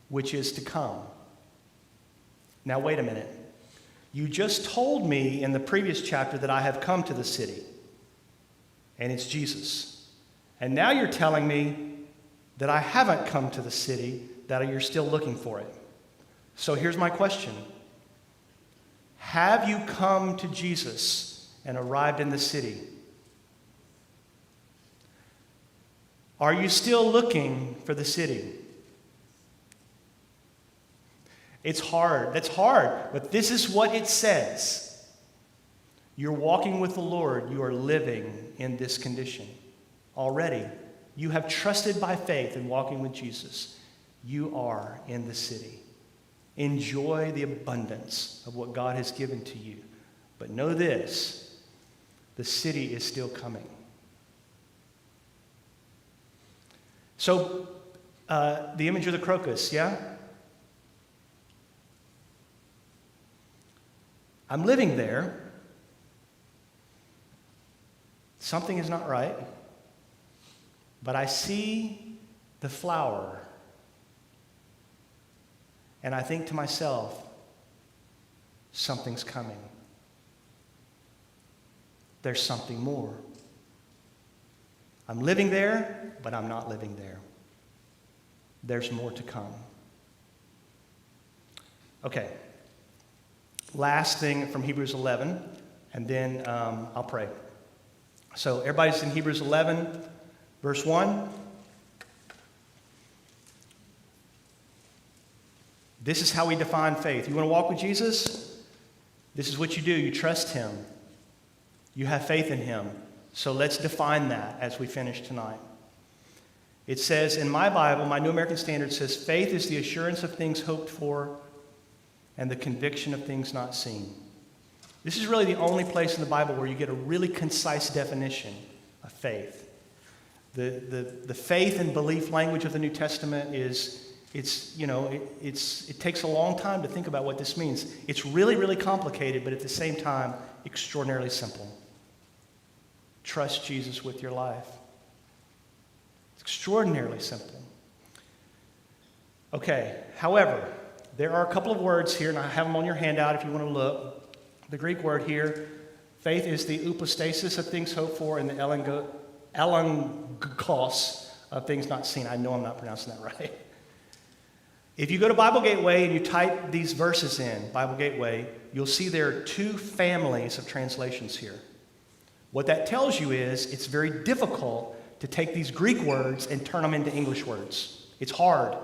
which is to come. Now wait a minute. You just told me in the previous chapter that I have come to the city, and it's Jesus. And now you're telling me that I haven't come to the city, that you're still looking for it. So here's my question. Have you come to Jesus and arrived in the city? Are you still looking for the city? It's hard. That's hard. But this is what it says. You're walking with the Lord. You are living in this condition already. You have trusted by faith in walking with Jesus. You are in the city. Enjoy the abundance of what God has given to you. But know this, the city is still coming. So, the image of the crocus, yeah? I'm living there. Something is not right. But I see the flower. And I think to myself, something's coming. There's something more. I'm living there, but I'm not living there. There's more to come. Okay. Last thing from Hebrews 11, and then I'll pray. So everybody's in Hebrews 11, verse 1. This is how we define faith. You want to walk with Jesus? This is what you do. You trust him. You have faith in him. So let's define that as we finish tonight. It says, in my Bible, my New American Standard says, faith is the assurance of things hoped for and the conviction of things not seen. This is really the only place in the Bible where you get a really concise definition of faith. The faith and belief language of the New Testament it takes a long time to think about what this means. It's really, really complicated, but at the same time, extraordinarily simple. Trust Jesus with your life. It's extraordinarily simple. Okay, however, there are a couple of words here, and I have them on your handout if you want to look. The Greek word here, faith is the upostasis of things hoped for and the elangos of things not seen. I know I'm not pronouncing that right. If you go to Bible Gateway and you type these verses in, Bible Gateway, you'll see there are two families of translations here. What that tells you is it's very difficult to take these Greek words and turn them into English words. It's hard.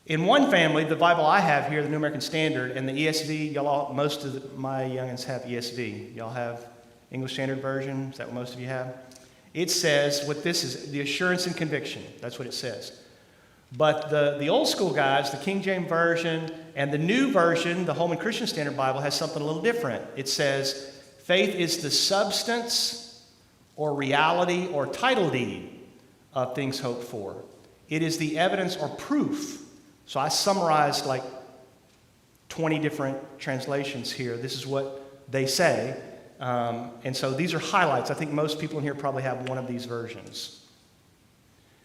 In one family, the Bible I have here, the New American Standard, and the ESV, most of my youngins have ESV. Y'all have English Standard Version? Is that what most of you have? It says, what this is, the assurance and conviction. That's what it says. But the old school guys, the King James Version, and the new version, the Holman Christian Standard Bible, has something a little different. It says, faith is the substance or reality or title deed of things hoped for. It is the evidence or proof. So I summarized like 20 different translations here. This is what they say. And so these are highlights. I think most people in here probably have one of these versions.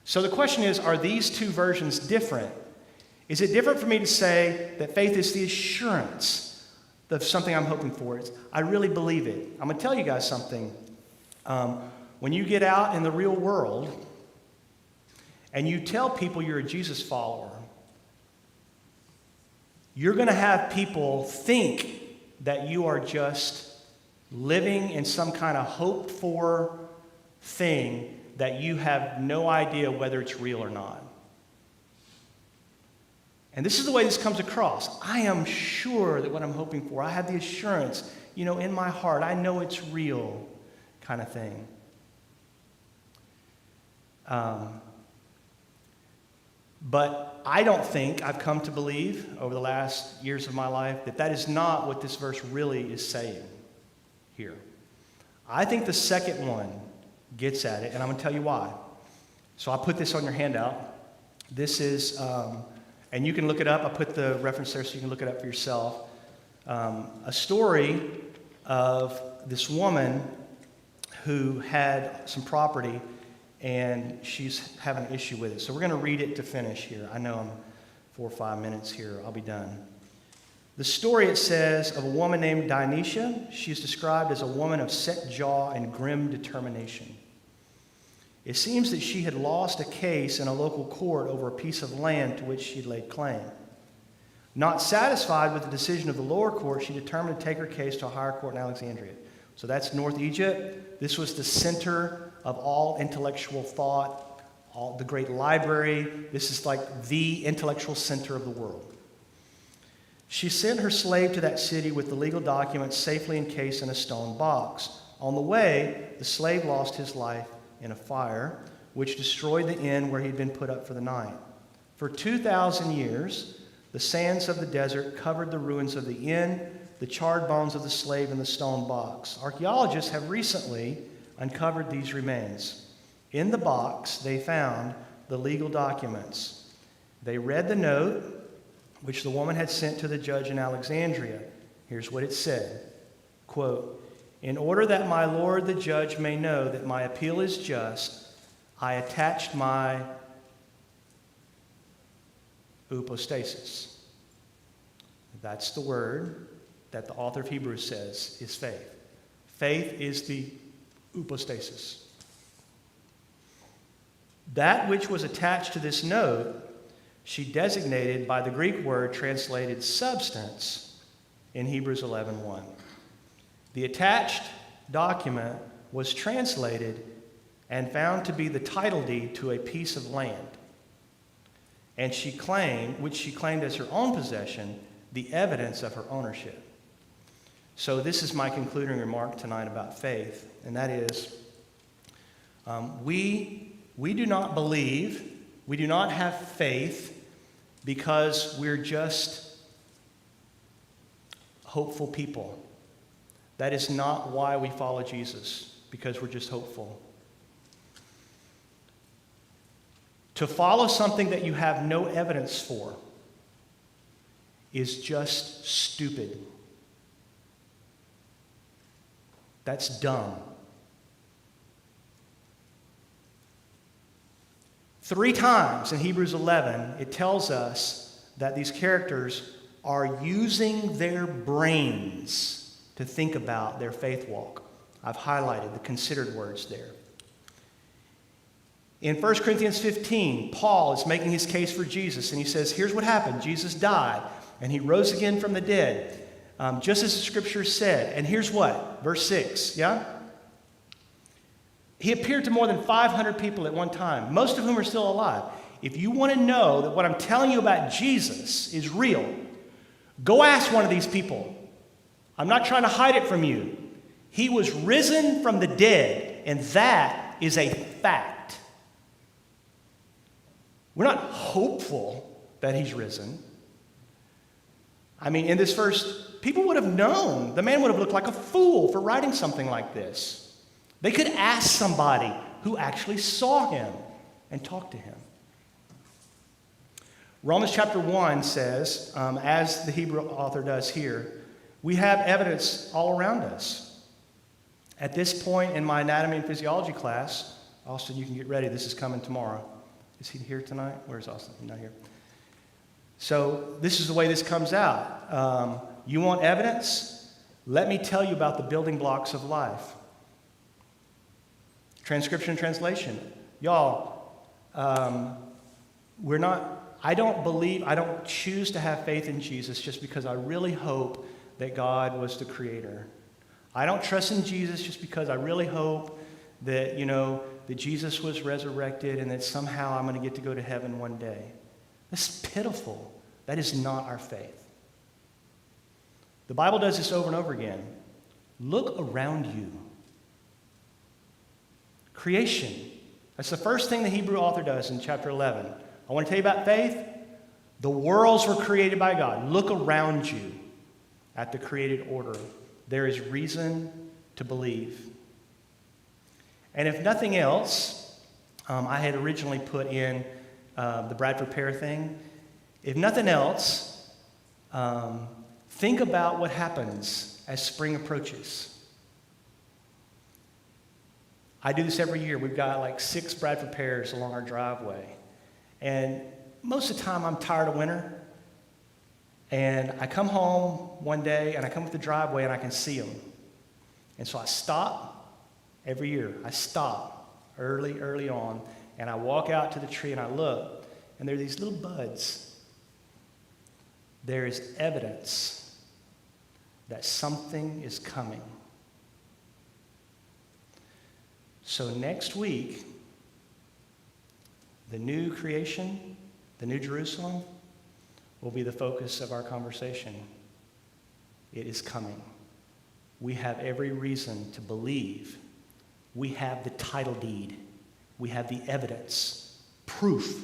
So the question is, are these two versions different? Is it different for me to say that faith is the assurance of something I'm hoping for? I really believe it. I'm going to tell you guys something. When you get out in the real world and you tell people you're a Jesus follower, you're going to have people think that you are just living in some kind of hoped-for thing that you have no idea whether it's real or not. And this is the way this comes across. I am sure that what I'm hoping for, I have the assurance, in my heart, I know it's real, kind of thing. But I don't think, I've come to believe over the last years of my life, that is not what this verse really is saying here. I think the second one gets at it, and I'm going to tell you why. So I put this on your handout. This is, and you can look it up. I put the reference there so you can look it up for yourself. A story of this woman who had some property, and she's having an issue with it. So we're going to read it to finish here. I know I'm 4 or 5 minutes here. I'll be done. The story, it says, of a woman named Dionysia. She's described as a woman of set jaw and grim determination. It seems that she had lost a case in a local court over a piece of land to which she had laid claim. Not satisfied with the decision of the lower court, she determined to take her case to a higher court in Alexandria. So that's North Egypt. This was the center of all intellectual thought, all the great library. This is like the intellectual center of the world. She sent her slave to that city with the legal documents safely encased in a stone box. On the way, the slave lost his life in a fire, which destroyed the inn where he'd been put up for the night. For 2,000 years, the sands of the desert covered the ruins of the inn, the charred bones of the slave in the stone box. Archaeologists have recently uncovered these remains. In the box, they found the legal documents. They read the note which the woman had sent to the judge in Alexandria. Here's what it said, quote, "In order that my lord the judge may know that my appeal is just, I attached my hypostasis." That's the word that the author of Hebrews says is faith. Faith is the hypostasis. That which was attached to this note, she designated by the Greek word translated substance in Hebrews 11:1. The attached document was translated and found to be the title deed to a piece of land. And she claimed, which she claimed as her own possession, the evidence of her ownership. So this is my concluding remark tonight about faith, and that is, we do not believe, we do not have faith because we're just hopeful people. That is not why we follow Jesus, because we're just hopeful. To follow something that you have no evidence for is just stupid. That's dumb. 3 times in Hebrews 11, it tells us that these characters are using their brains to think about their faith walk. I've highlighted the considered words there. In 1 Corinthians 15, Paul is making his case for Jesus, and he says, here's what happened. Jesus died, and he rose again from the dead, just as the scripture said. And here's what? Verse 6, yeah? He appeared to more than 500 people at one time, most of whom are still alive. If you want to know that what I'm telling you about Jesus is real, go ask one of these people. I'm not trying to hide it from you. He was risen from the dead, and that is a fact. We're not hopeful that he's risen. I mean, in this verse, people would have known. The man would have looked like a fool for writing something like this. They could ask somebody who actually saw him and talked to him. Romans chapter 1 says, as the Hebrew author does here, we have evidence all around us. At this point in my anatomy and physiology class, Austin, you can get ready. This is coming tomorrow. Is he here tonight? Where's Austin? He's not here. So this is the way this comes out. You want evidence? Let me tell you about the building blocks of life. Transcription and translation. Y'all, I don't choose to have faith in Jesus just because I really hope that God was the creator. I don't trust in Jesus just because I really hope that, that Jesus was resurrected and that somehow I'm going to get to go to heaven one day. That's pitiful. That is not our faith. The Bible does this over and over again. Look around you. Creation. That's the first thing the Hebrew author does in chapter 11. I want to tell you about faith. The worlds were created by God. Look around you at the created order. There is reason to believe. And if nothing else, I had originally put in the Bradford Pear thing. If nothing else, think about what happens as spring approaches. I do this every year. We've got like 6 Bradford pears along our driveway. And most of the time I'm tired of winter. And I come home one day and I come up the driveway and I can see them. And so I stop every year. I stop early on and I walk out to the tree and I look and there are these little buds. There is evidence that something is coming. So next week, the new creation, the new Jerusalem, will be the focus of our conversation. It is coming. We have every reason to believe. We have the title deed. We have the evidence, proof.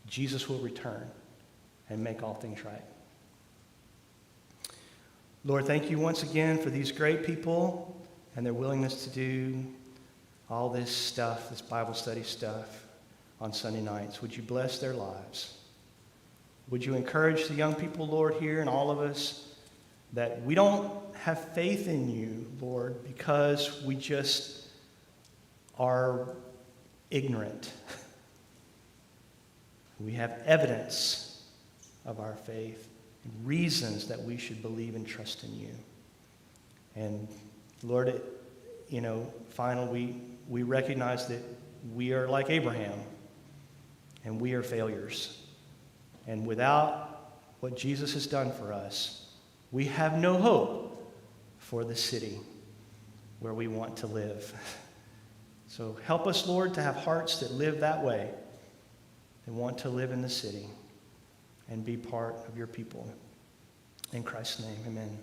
Jesus will return and make all things right. Lord, thank you once again for these great people and their willingness to do all this stuff, this Bible study stuff on Sunday nights. Would you bless their lives? Would you encourage the young people, Lord, here and all of us that we don't have faith in you, Lord, because we just are ignorant. We have evidence of our faith, reasons that we should believe and trust in you. And Lord, finally, we recognize that we are like Abraham, and we are failures. And without what Jesus has done for us, we have no hope for the city where we want to live. So help us, Lord, to have hearts that live that way, and want to live in the city and be part of your people. In Christ's name, amen.